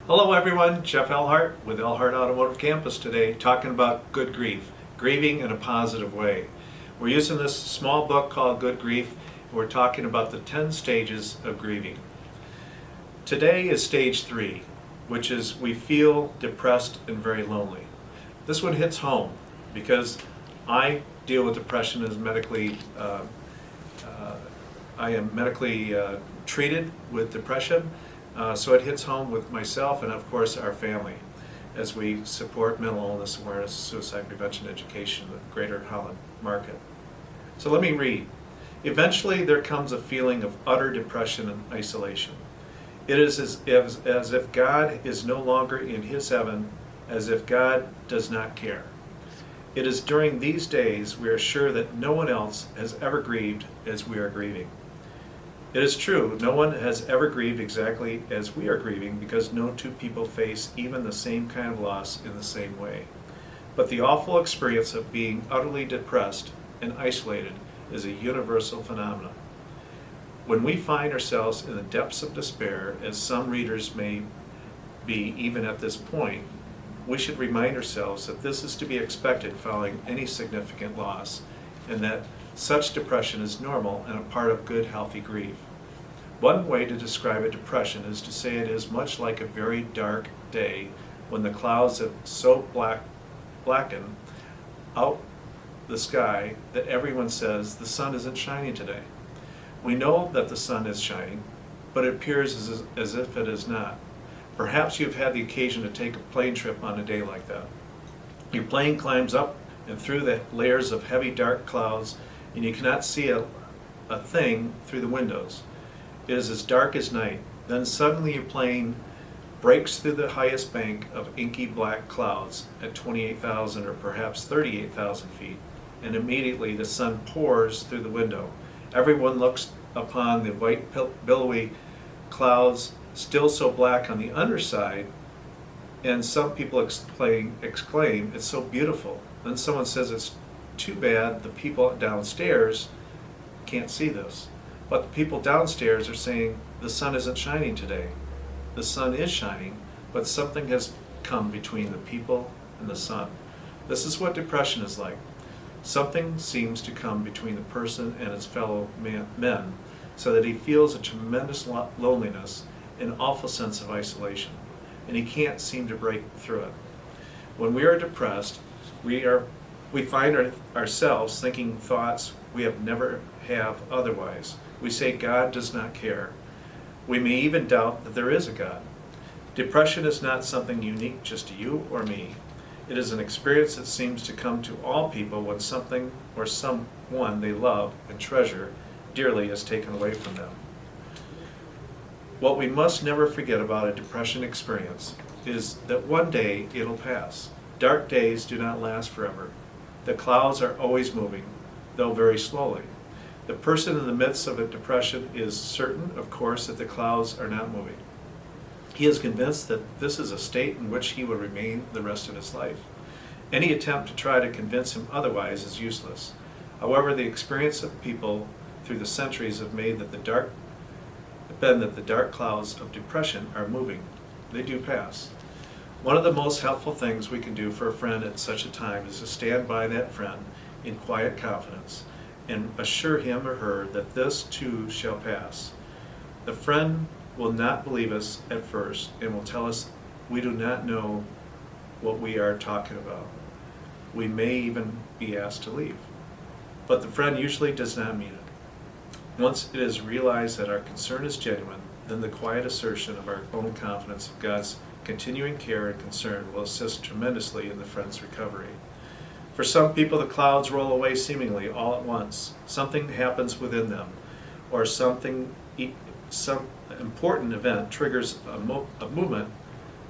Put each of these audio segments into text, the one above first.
Hello everyone, Jeff Elhart with Elhart Automotive Campus today, talking about good grief, grieving in a positive way. We're using this small book called Good Grief. We're talking about the 10 stages of grieving. Today is stage 3, which is we feel depressed and very lonely. This one hits home because I deal with depression as I am medically treated with depression. So it hits home with myself and of course our family as we support mental illness awareness, suicide prevention education in the Greater Holland market. So let me read. Eventually there comes a feeling of utter depression and isolation. It is as if God is no longer in his heaven, as if God does not care. It is during these days we are sure that no one else has ever grieved as we are grieving. It is true, no one has ever grieved exactly as we are grieving because no two people face even the same kind of loss in the same way. But the awful experience of being utterly depressed and isolated is a universal phenomenon. When we find ourselves in the depths of despair, as some readers may be even at this point, we should remind ourselves that this is to be expected following any significant loss, and that such depression is normal and a part of good, healthy grief. One way to describe a depression is to say it is much like a very dark day when the clouds have so blackened out the sky that everyone says the sun isn't shining today. We know that the sun is shining, but it appears as if it is not. Perhaps you've had the occasion to take a plane trip on a day like that. Your plane climbs up and through the layers of heavy dark clouds, and you cannot see a thing through the windows. It is as dark as night. Then suddenly your plane breaks through the highest bank of inky black clouds at 28,000 or perhaps 38,000 feet, and immediately the sun pours through the window. Everyone looks upon the white billowy clouds still so black on the underside, and some people exclaim, it's so beautiful. Then someone says it's too bad the people downstairs can't see this. But the people downstairs are saying the sun isn't shining today. The sun is shining, but something has come between the people and the sun. This is what depression is like. Something seems to come between the person and his fellow men, so that he feels a tremendous loneliness, an awful sense of isolation, and he can't seem to break through it. When we are depressed, we find ourselves thinking thoughts we have never have otherwise. We say God does not care. We may even doubt that there is a God. Depression is not something unique just to you or me. It is an experience that seems to come to all people when something or someone they love and treasure dearly is taken away from them. What we must never forget about a depression experience is that one day it'll pass. Dark days do not last forever. The clouds are always moving, though very slowly. The person in the midst of a depression is certain, of course, that the clouds are not moving. He is convinced that this is a state in which he will remain the rest of his life. Any attempt to try to convince him otherwise is useless. However, the experience of people through the centuries have been that the dark clouds of depression are moving. They do pass. One of the most helpful things we can do for a friend at such a time is to stand by that friend in quiet confidence and assure him or her that this too shall pass. The friend will not believe us at first and will tell us we do not know what we are talking about. We may even be asked to leave. But the friend usually does not mean it. Once it is realized that our concern is genuine, then the quiet assertion of our own confidence of God's continuing care and concern will assist tremendously in the friend's recovery. For some people, the clouds roll away seemingly all at once. Something happens within them, or some important event triggers a movement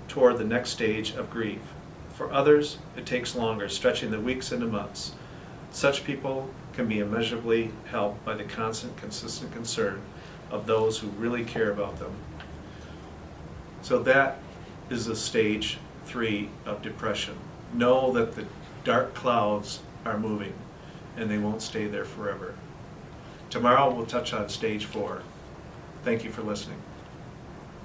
toward the next stage of grief. For others, it takes longer, stretching the weeks into months. Such people can be immeasurably helped by the constant, consistent concern of those who really care about them. So that is the stage 3 of depression. Know that the dark clouds are moving and they won't stay there forever. Tomorrow we'll touch on stage 4. Thank you for listening.